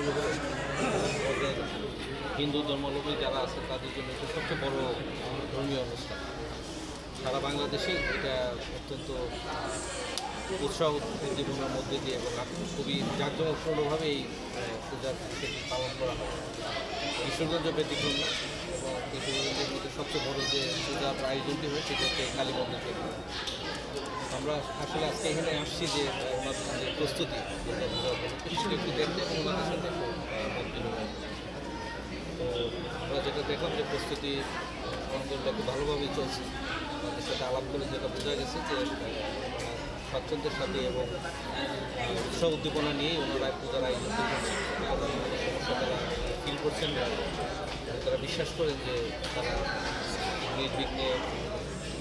শুরু হলো ওদের হিন্দু ধর্মাবলম্বী যারা আছে তাদের জন্য এটা সবচেয়ে বড় ধর্মীয় অনুষ্ঠান। সারা বাংলাদেশেই এটা অত্যন্ত উৎসাহ উদ্দীপনার মধ্যে দিয়ে এবং খুবই জাঁকজমকপূর্ণভাবে এই পূজার সেটি পালন করা হয়। কিশোরগঞ্জ ব্যতিক্রম না, এবং কিশোরগঞ্জের মধ্যে সবচেয়ে বড় যে পূজার আয়োজনটি হয় সেটা হচ্ছে কালী মন্দির। আমরা আসলে আজকে এখানে আসছি যে ওনাদের যে প্রস্তুতি সেটা একটু দেখতে এবং ওনাদের সাথে একটু মত বিনিময়। তো আমরা যেটা দেখলাম যে প্রস্তুতি আলহামদুলিল্লাহ খুব ভালোভাবেই চলছে। তাদের সাথে আলাপ করে যেটা বোঝা গেছে যে স্বাচ্ছন্দ্যের সাথে এবং উৎসাহ উদ্দীপনা নিয়েই ওনারা পূজার আয়োজন করছেন। সমস্যা তারা ফিল করছেন না, তারা বিশ্বাস করেন যে তারা নির্বিঘ্নে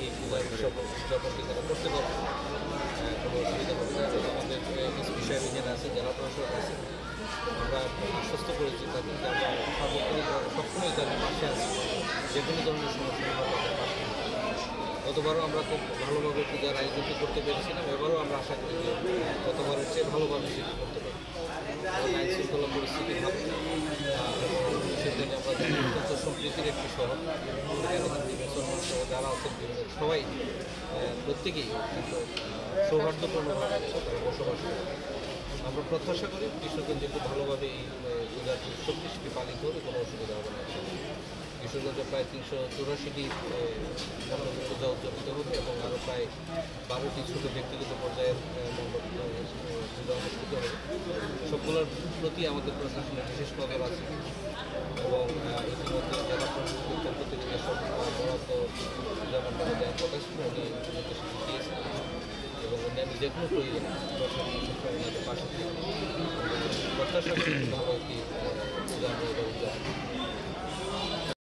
এই পূজার উদযাপনটি তারা করতে পারবে, কোনো অসুবিধা হবে না। আমাদের এসপি সাহেব এখানে আছে, জেলা প্রশাসক আছে, আমরা আশ্বস্ত করেছি তাদেরকে আমরা সার্বক্ষণিক সবসময় তাদের পাশে আছি, যে কোনো ধরনের সমস্যা আমরা তাদের পাশে। গতবারও আমরা খুব ভালোভাবে পূজার আয়োজনটি করতে পেরেছিলাম, এবারও আমরা আশা করি যে গতবারের চেয়ে ভালোভাবে সেটি করতে পারি। আইন শৃঙ্খলা পরিস্থিতি ভালো, সেখানে আমরা অত্যন্ত সম্প্রীতির একটি শহর, হিন্দু মুসলমান সহ যারা আছেন সবাই প্রত্যেকেই কিন্তু সৌহার্দ্যপূর্ণভাবে তারা বসবাস করে। আমরা প্রত্যাশা করি কিশোরগঞ্জে খুব ভালোভাবে এই পূজার উৎসবটি সেটি পালিত হবে, কোনো অসুবিধা হবে না। কিশোরগঞ্জে প্রায় 384টি পূজা উদযাপিত হবে এবং আরও প্রায় 12টি ছোটো ব্যক্তিগত পর্যায়ের মণ্ডপ পূজা অনুষ্ঠিত হবে। সবগুলোর প্রতি আমাদের প্রশাসনের বিশেষ নজর আছে এবং ইতিমধ্যে জেলা প্রশাসনের পক্ষ থেকে যেসব বরাদ্দ পূজা মণ্ডপে দেওয়ার কথা ছিল উনি নির্দেশ দিয়েছেন এবং অন্যান্য যে কোনো প্রয়োজন প্রশাসন সবসময় ওনাদের পাশে থেকে প্রত্যাশা করি ভালো একটি পূজা আমরা উদযাপন